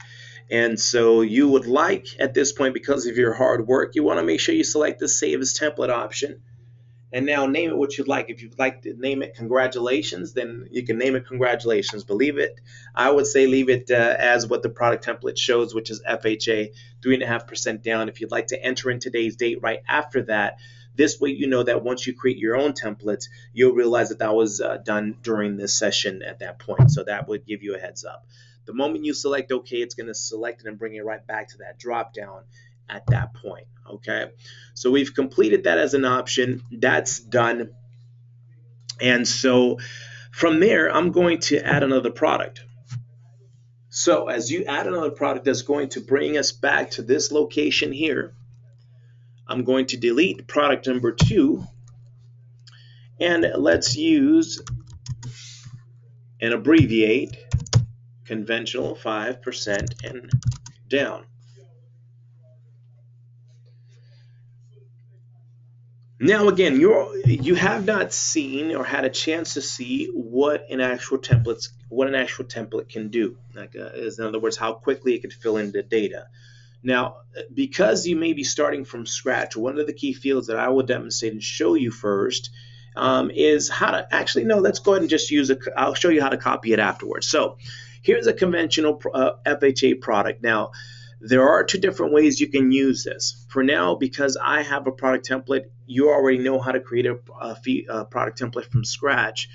And so you would like, at this point, because of your hard work, you want to make sure you select the Save as Template option. And now name it what you'd like. If you'd like to name it congratulations, then you can name it congratulations. But leave it, I would say leave it as what the product template shows, which is FHA, 3.5% down. If you'd like to enter in today's date right after that, this way you know that once you create your own templates, you'll realize that that was done during this session at that point. So that would give you a heads up. The moment you select OK, it's going to select it and bring it right back to that drop down at that point. Okay, so we've completed that as an option. That's done. And so from there, I'm going to add another product. So as you add another product, that's going to bring us back to this location here. I'm going to delete product number 2, and let's use and abbreviate conventional 5% and down. Now again, you have not seen or had a chance to see what an actual template can do. Like, is in other words, how quickly it can fill in the data. Now, because you may be starting from scratch, one of the key fields that I will demonstrate and show you first is how to actually no. Let's go ahead and just use it. I'll show you how to copy it afterwards. So here's a conventional FHA product. Now, there are 2 different ways you can use this. For now, because I have a product template, you already know how to create a product template from scratch.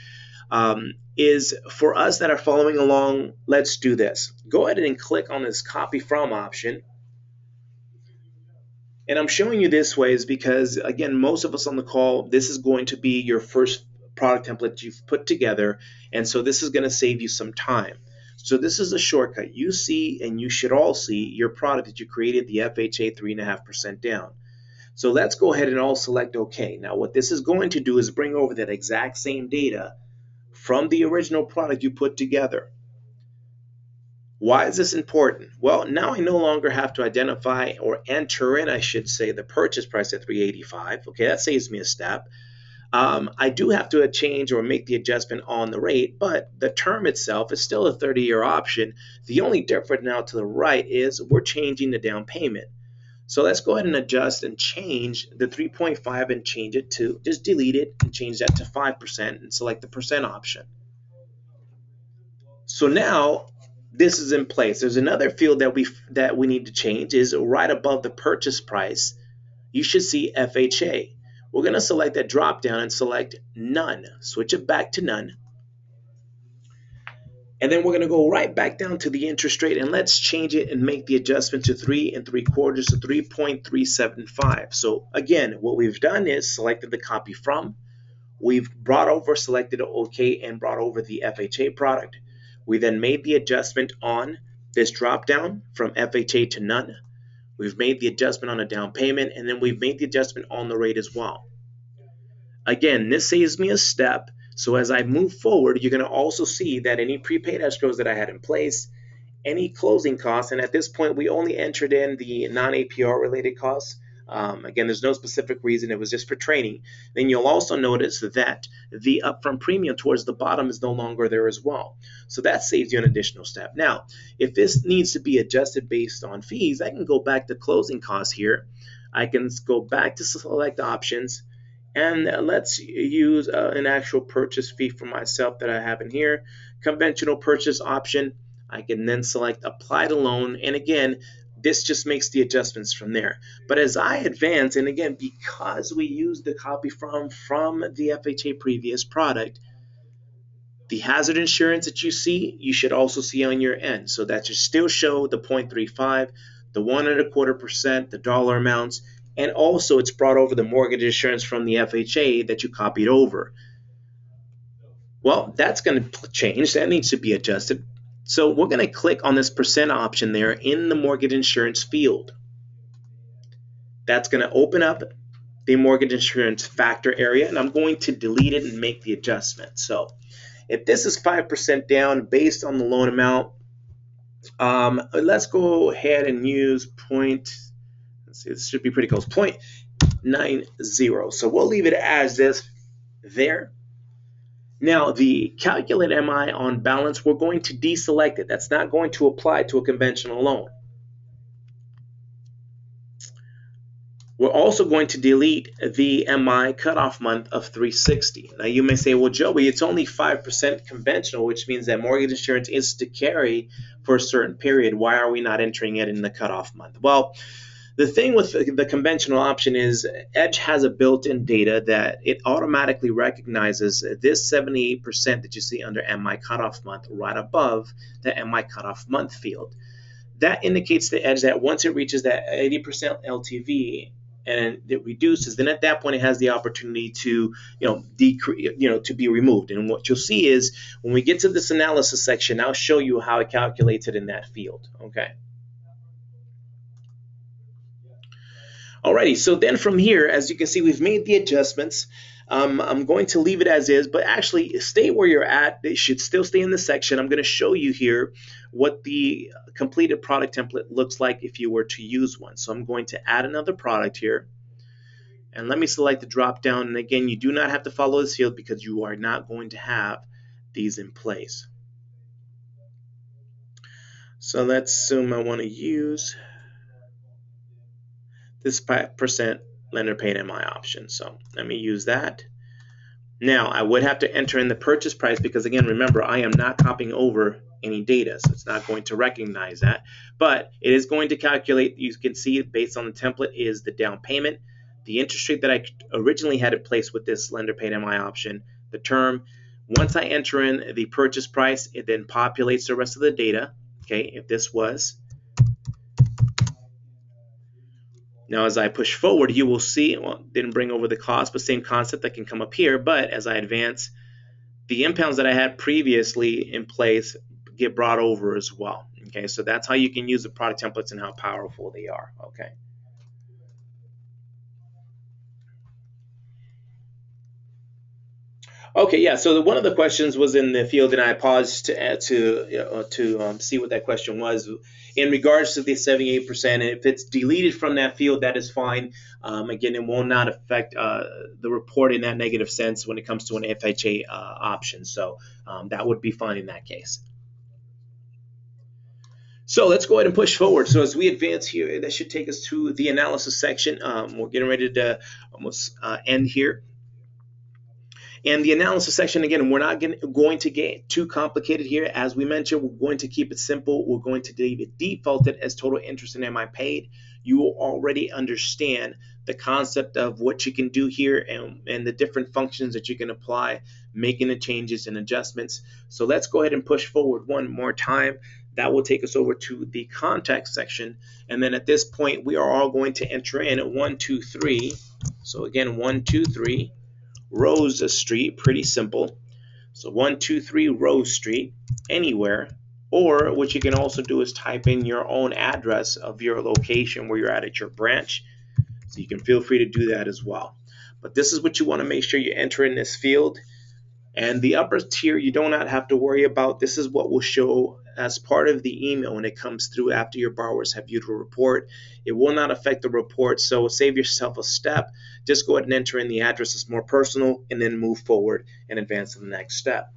Is for us that are following along, let's do this. Go ahead and click on this copy from option. And I'm showing you this way is because, again, most of us on the call, this is going to be your first product template you've put together. And so this is going to save you some time. So this is a shortcut. You see, and you should all see, your product that you created, the FHA 3.5% down. So let's go ahead and all select OK. Now what this is going to do is bring over that exact same data from the original product you put together. Why is this important? Well, now I no longer have to identify or enter in, I should say, the purchase price at $385. Okay, that saves me a step. I do have to change or make the adjustment on the rate, but the term itself is still a 30-year option. The only difference now to the right is we're changing the down payment. So let's go ahead and adjust and change the 3.5 and change it to, just delete it and change that to 5% and select the percent option. So now this is in place. There's another field that we need to change is right above the purchase price. You should see FHA. We're going to select that drop down and select none. Switch it back to none. And then we're going to go right back down to the interest rate and let's change it and make the adjustment to 3 3/4 to 3.375. So again, what we've done is selected the copy from. We've brought over, selected OK, and brought over the FHA product. We then made the adjustment on this drop down from FHA to none. We've made the adjustment on a down payment, and then we've made the adjustment on the rate as well. Again, this saves me a step. So as I move forward, you're going to also see that any prepaid escrows that I had in place, any closing costs, and at this point we only entered in the non-APR related costs. Again, there's no specific reason. It was just for training. Then you'll also notice that the upfront premium towards the bottom is no longer there as well. So that saves you an additional step. Now, if this needs to be adjusted based on fees, I can go back to closing costs here. I can go back to select options. And let's use an actual purchase fee for myself that I have in here. Conventional purchase option. I can then select apply to loan. And again, this just makes the adjustments from there. But as I advance, and again, because we use the copy from the FHA previous product, the hazard insurance that you see, you should also see on your end. So that should still show the 0.35, the 1.25%, the dollar amounts, and also it's brought over the mortgage insurance from the FHA that you copied over. Well, that's going to change. That needs to be adjusted. So we're going to click on this percent option there in the mortgage insurance field. That's going to open up the mortgage insurance factor area, and I'm going to delete it and make the adjustment. So if this is 5% down based on the loan amount, let's go ahead and use let's see, this should be pretty close, 0.90. So we'll leave it as this there. Now, the calculate MI on balance, we're going to deselect it. That's not going to apply to a conventional loan. We're also going to delete the MI cutoff month of 360. Now, you may say, well, Joey, it's only 5% conventional, which means that mortgage insurance is to carry for a certain period. Why are we not entering it in the cutoff month? Well, the thing with the conventional option is Edge has a built-in data that it automatically recognizes this 78% that you see under MI cutoff month right above the MI cutoff month field. That indicates to Edge that once it reaches that 80% LTV and it reduces, then at that point it has the opportunity to to be removed. And what you'll see is when we get to this analysis section, I'll show you how it calculates it in that field. Okay. Alrighty, so then from here, as you can see, we've made the adjustments. I'm going to leave it as is, but actually stay where you're at. It should still stay in the section. I'm going to show you here what the completed product template looks like if you were to use one. So I'm going to add another product here. And let me select the drop down. And again, you do not have to follow this field because you are not going to have these in place. So let's assume I want to use this 5% lender paid MI option. So let me use that. Now I would have to enter in the purchase price because again, remember, I am not copying over any data, so it's not going to recognize that, but it is going to calculate. You can see based on the template is the down payment, the interest rate that I originally had in place with this lender paid MI option, the term. Once I enter in the purchase price, it then populates the rest of the data. Okay, if this was. Now, as I push forward, you will see, well, didn't bring over the cost, but same concept that can come up here. But as I advance, the impounds that I had previously in place get brought over as well. Okay, so that's how you can use the product templates and how powerful they are. Okay. Okay, yeah. So one of the questions was in the field, and I paused to see what that question was in regards to the 78%. If it's deleted from that field, that is fine. Again, it will not affect the report in that negative sense when it comes to an FHA option. So that would be fine in that case. So let's go ahead and push forward. So as we advance here, that should take us to the analysis section. We're getting ready to almost end here. And the analysis section, again, we're not going to get too complicated here. As we mentioned, we're going to keep it simple. We're going to leave it defaulted as total interest in MI paid. You will already understand the concept of what you can do here and the different functions that you can apply, making the changes and adjustments. So let's go ahead and push forward one more time. That will take us over to the context section. And then at this point, we are all going to enter in 1, 2, 3. So again, 1, 2, 3. Rose Street, pretty simple. So 1, 2, 3 Rose Street, anywhere. Or what you can also do is type in your own address of your location where you're at your branch. So you can feel free to do that as well. But this is what you want to make sure you enter in this field. And the upper tier, you do not have to worry about. This is what will show as part of the email when it comes through after your borrowers have viewed a report. It will not affect the report, so save yourself a step. Just go ahead and enter in the address as more personal and then move forward and advance to the next step.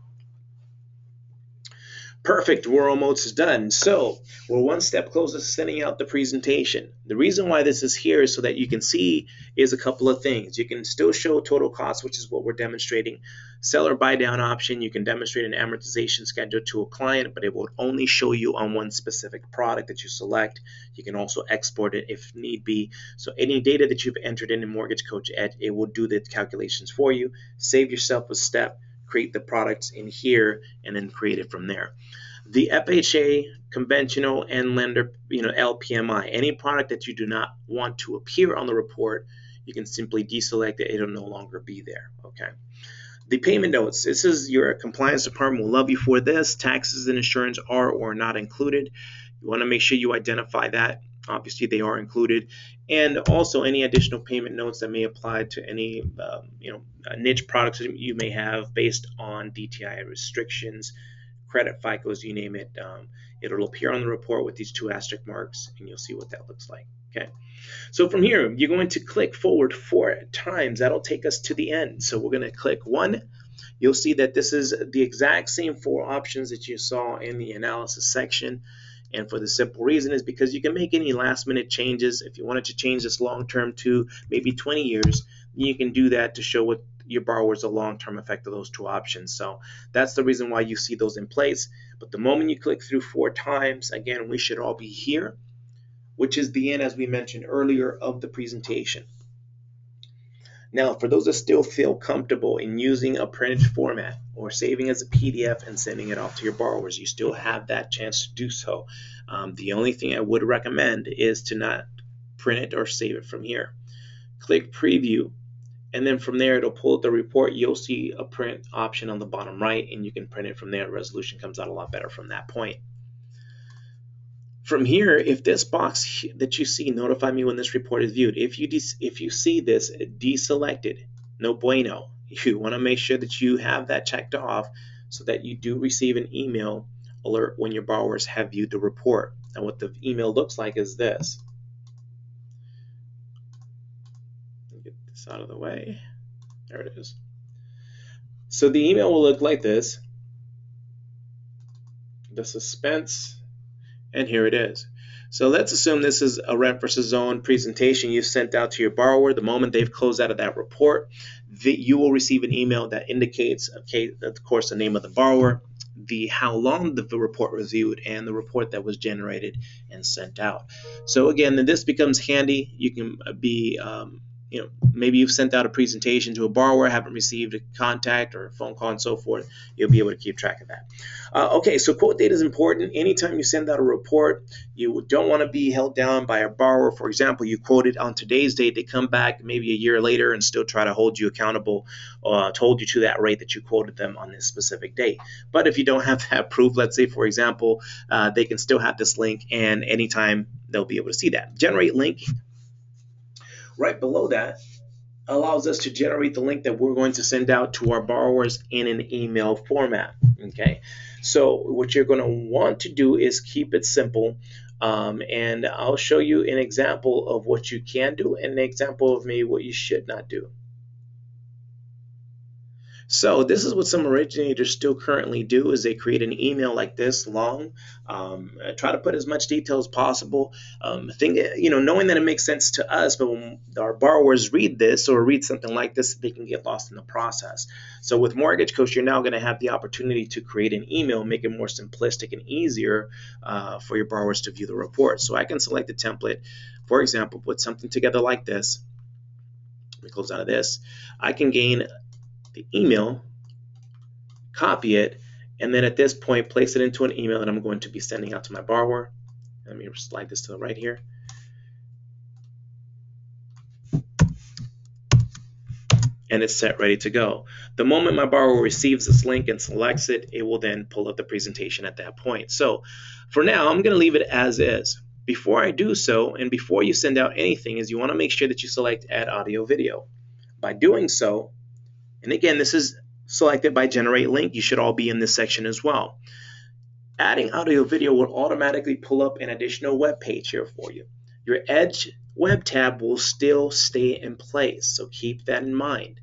Perfect, we're almost done. So we're one step closer to sending out the presentation. The reason why this is here is so that you can see is a couple of things. You can still show total cost, which is what we're demonstrating. Seller buy down option, you can demonstrate an amortization schedule to a client, but it will only show you on one specific product that you select. You can also export it if need be. So any data that you've entered in Mortgage Coach Edge, it will do the calculations for you. Save yourself a step. Create the products in here and then create it from there. The FHA, conventional, and lender, LPMI, any product that you do not want to appear on the report, you can simply deselect it. It'll no longer be there. Okay. The payment notes. This is your compliance department will love you for this. Taxes and insurance are or not included. You want to make sure you identify that. Obviously, they are included, and also any additional payment notes that may apply to any niche products that you may have based on DTI restrictions, credit FICOs, you name it. It'll appear on the report with these 2 asterisk marks, and you'll see what that looks like. Okay. So from here, you're going to click forward 4 times. That'll take us to the end. So we're going to click 1. You'll see that this is the exact same 4 options that you saw in the analysis section. And for the simple reason is because you can make any last minute changes. If you wanted to change this long term to maybe 20 years, you can do that to show what your borrowers the long-term effect of those 2 options. So that's the reason why you see those in place. But the moment you click through 4 times, again, we should all be here, which is the end, as we mentioned earlier, of the presentation. Now, for those that still feel comfortable in using a printed format or saving as a PDF and sending it off to your borrowers, you still have that chance to do so. The only thing I would recommend is to not print it or save it from here. Click Preview, and then from there, it'll pull up the report. You'll see a print option on the bottom right, and you can print it from there. Resolution comes out a lot better from that point. From here, if this box that you see, notify me when this report is viewed, if you see this deselected, no bueno. You want to make sure that you have that checked off so that you do receive an email alert when your borrowers have viewed the report. And what the email looks like is this. Get this out of the way. There it is. So the email will look like this. The suspense. And here it is. So let's assume this is a rent versus own presentation you've sent out to your borrower. The moment they've closed out of that report, you will receive an email that indicates, okay, of course, the name of the borrower, how long the report was viewed, and the report that was generated and sent out. So again, then this becomes handy. You can be maybe you've sent out a presentation to a borrower, haven't received a contact or a phone call and so forth. You'll be able to keep track of that. Okay, so quote date is important. Anytime you send out a report, you don't want to be held down by a borrower. For example, you quoted on today's date, they come back maybe a year later and still try to hold you accountable, told you to that rate that you quoted them on this specific date. But if you don't have that proof, let's say, for example, they can still have this link, and anytime they'll be able to see that. Generate link. Right below that allows us to generate the link that we're going to send out to our borrowers in an email format. Okay, so what you're going to want to do is keep it simple, and I'll show you an example of what you can do and an example of maybe what you should not do. So this is what some originators still currently do, is they create an email like this long, try to put as much detail as possible, knowing that it makes sense to us, but when our borrowers read this or read something like this, they can get lost in the process. So with Mortgage Coach, you're now going to have the opportunity to create an email, make it more simplistic and easier for your borrowers to view the report. So I can select a template, for example, put something together like this. Let me close out of this. I can gain the email, copy it, and then at this point place it into an email that I'm going to be sending out to my borrower. Let me slide this to the right here. And it's set, ready to go. The moment my borrower receives this link and selects it, it will then pull up the presentation at that point. So for now, I'm going to leave it as is. Before I do so, and before you send out anything, is you want to make sure that you select Add Audio Video. By doing so, and again, this is selected by Generate Link. You should all be in this section as well. Adding audio video will automatically pull up an additional web page here for you. Your Edge web tab will still stay in place, so keep that in mind.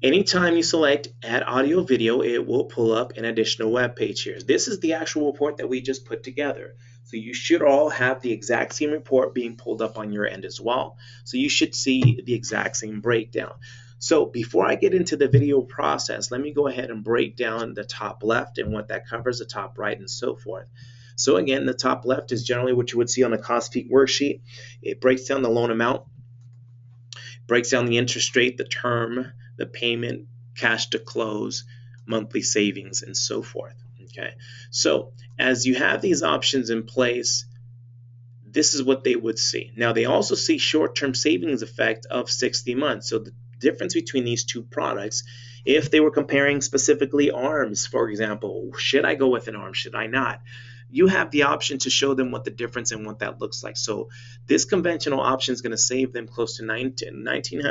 Anytime you select Add Audio Video, it will pull up an additional web page here. This is the actual report that we just put together. So you should all have the exact same report being pulled up on your end as well. So you should see the exact same breakdown. So before I get into the video process, let me go ahead and break down the top left and what that covers, the top right, and so forth. So again, the top left is generally what you would see on a cost feet worksheet. It breaks down the loan amount, breaks down the interest rate, the term, the payment, cash to close, monthly savings, and so forth. Okay, so as you have these options in place, this is what they would see. Now, they also see short-term savings effect of 60 months. So the difference between these two products, if they were comparing specifically arms, for example, should I go with an arm? Should I not? You have the option to show them what the difference and what that looks like. So this conventional option is going to save them close to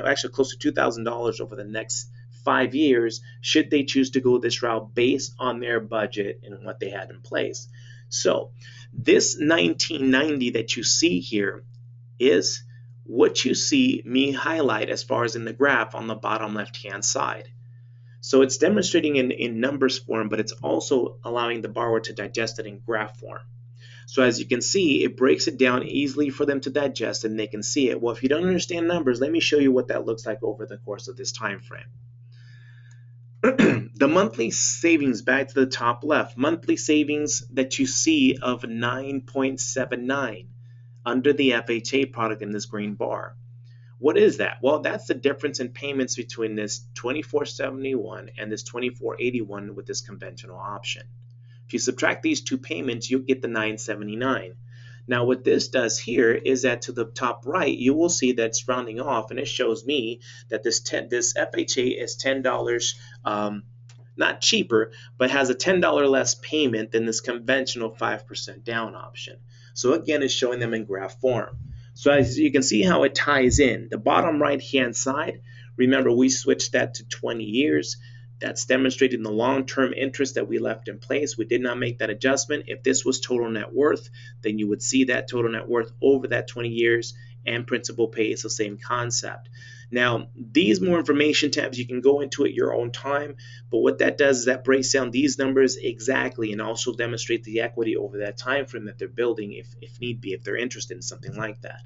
actually close to $2,000 over the next 5 years, should they choose to go this route based on their budget and what they had in place. So this 1990 that you see here is what you see me highlight as far as in the graph on the bottom left-hand side. So it's demonstrating in numbers form, but it's also allowing the borrower to digest it in graph form. So as you can see, it breaks it down easily for them to digest and they can see it. Well, if you don't understand numbers, let me show you what that looks like over the course of this time frame. The monthly savings, back to the top left, monthly savings that you see of 9.79 under the FHA product in this green bar. What is that? Well, that's the difference in payments between this 2471 and this 2481 with this conventional option. If you subtract these two payments, you'll get the 979. Now, what this does here is that to the top right, you will see that it's rounding off, and it shows me that this FHA is $10, not cheaper, but has a $10 less payment than this conventional 5% down option. So again, it's showing them in graph form. So as you can see how it ties in, the bottom right-hand side, remember we switched that to 20 years. That's demonstrating the long-term interest that we left in place. We did not make that adjustment. If this was total net worth, then you would see that total net worth over that 20 years, and principal pay is the same concept. Now, these more information tabs, you can go into at your own time, but what that does is that breaks down these numbers exactly and also demonstrate the equity over that time frame that they're building if need be, if they're interested in something like that.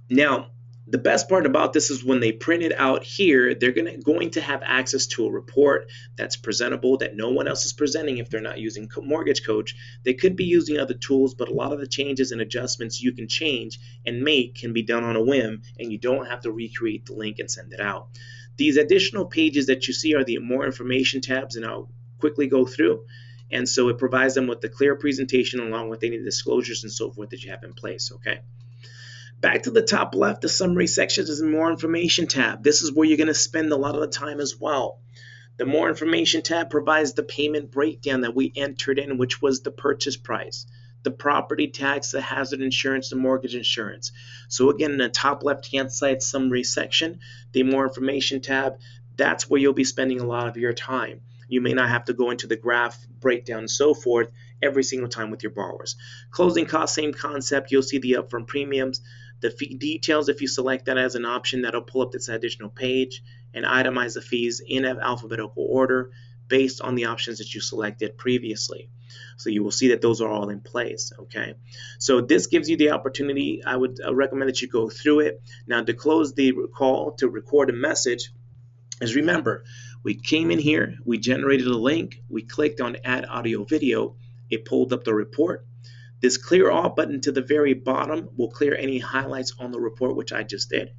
Now, the best part about this is when they print it out here, they're going to have access to a report that's presentable that no one else is presenting if they're not using Mortgage Coach. They could be using other tools, but a lot of the changes and adjustments you can change and make can be done on a whim, and you don't have to recreate the link and send it out. These additional pages that you see are the more information tabs, and I'll quickly go through. And so it provides them with the clear presentation along with any disclosures and so forth that you have in place, okay? Back to the top left, the summary section is the more information tab. This is where you're going to spend a lot of the time as well. The more information tab provides the payment breakdown that we entered in, which was the purchase price, the property tax, the hazard insurance, the mortgage insurance. So again, in the top left-hand side summary section, the more information tab, that's where you'll be spending a lot of your time. You may not have to go into the graph breakdown and so forth every single time with your borrowers. Closing costs, same concept. You'll see the upfront premiums, the fee details. If you select that as an option, that'll pull up this additional page and itemize the fees in alphabetical order based on the options that you selected previously. So you will see that those are all in place, okay? So this gives you the opportunity. I would recommend that you go through it. Now, to close the call to record a message is, remember, we came in here, we generated a link, we clicked on Add Audio Video, it pulled up the report. This clear all button to the very bottom will clear any highlights on the report, which I just did.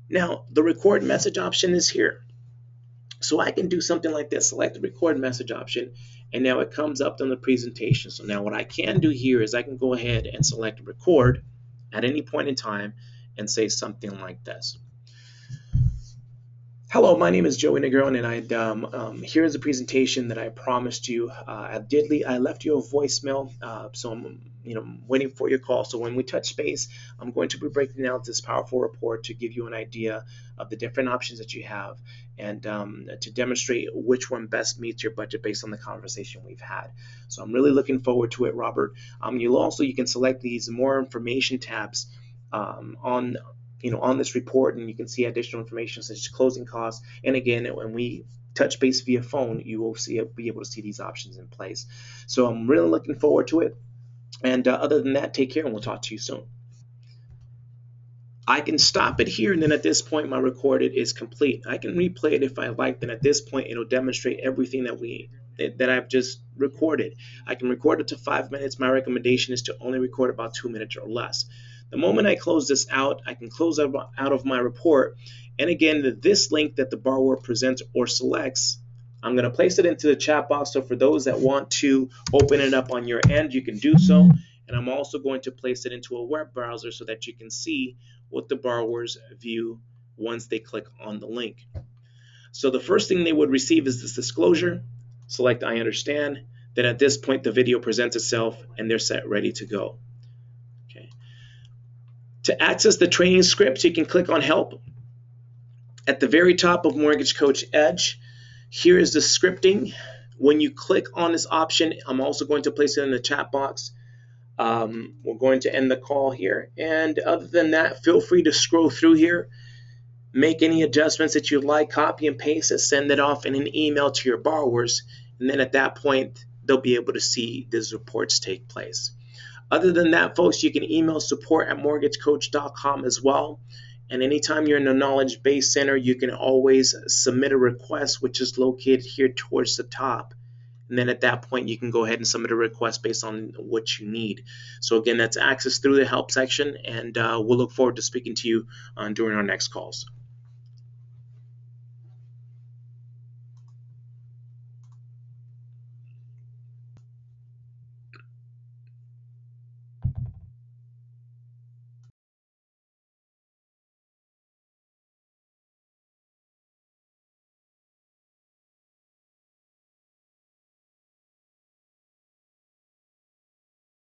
Now, the record message option is here. So I can do something like this, select the record message option, and now it comes up on the presentation. So now what I can do here is I can go ahead and select record at any point in time and say something like this. Hello, my name is Joey Negron, and here's a presentation that I promised you. I left you a voicemail, so I'm waiting for your call. So when we touch base, I'm going to be breaking down this powerful report to give you an idea of the different options that you have and to demonstrate which one best meets your budget based on the conversation we've had. So I'm really looking forward to it, Robert. You can select these more information tabs on this report, and you can see additional information such as closing costs. And again, when we touch base via phone, you will be able to see these options in place. So I'm really looking forward to it. And other than that, take care, and we'll talk to you soon. I can stop it here, and then at this point, my recorded is complete. I can replay it if I like. Then at this point, it'll demonstrate everything that I've just recorded. I can record it to 5 minutes. My recommendation is to only record about 2 minutes or less. The moment I close this out, I can close out of my report. And again, this link that the borrower presents or selects I'm going to place it into the chat box, so for those that want to open it up on your end, you can do so. And I'm also going to place it into a web browser so that you can see what the borrowers view once they click on the link. So the first thing they would receive is this disclosure. Select I understand. Then at this point, the video presents itself and they're set ready to go. Okay. To access the training scripts, you can click on Help. At the very top of Mortgage Coach Edge, here is the scripting. When you click on this option, I'm also going to place it in the chat box. We're going to end the call here. And other than that, feel free to scroll through here, make any adjustments that you like, copy and paste it, send it off in an email to your borrowers. And then at that point, they'll be able to see these reports take place. Other than that, folks, you can email support@mortgagecoach.com as well. And anytime you're in the Knowledge Base Center, you can always submit a request, which is located here towards the top. And then at that point, you can go ahead and submit a request based on what you need. So again, that's access through the help section, and we'll look forward to speaking to you during our next calls.